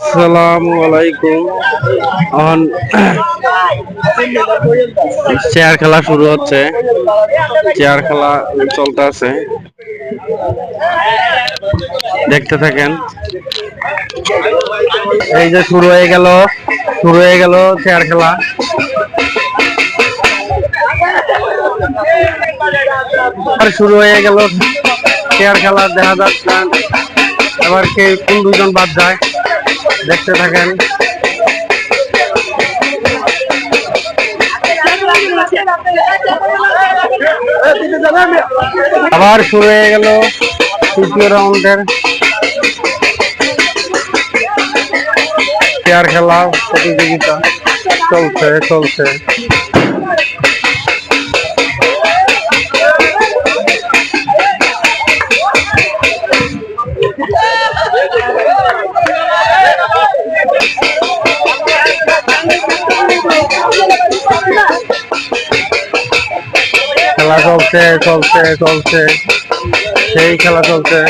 আসসালামু আলাইকুম। এখন চেয়ার খেলা শুরু হচ্ছে, চেয়ার খেলা চলতে আছে, দেখতে থাকেন। এই যে শুরু হয়ে গেল, চেয়ার খেলা। আর শুরু হয়ে গেল চেয়ার খেলা, দেখা যাচ্ছে এবার কে কোন দুজন বাদ যায়, দেখতে থাকেন। আবার শুরু হয়ে গেল তৃতীয় রাউন্ডের চেয়ার খেলা প্রতিযোগিতা চলছে। খেলা চলছে, সেই খেলা চলছে।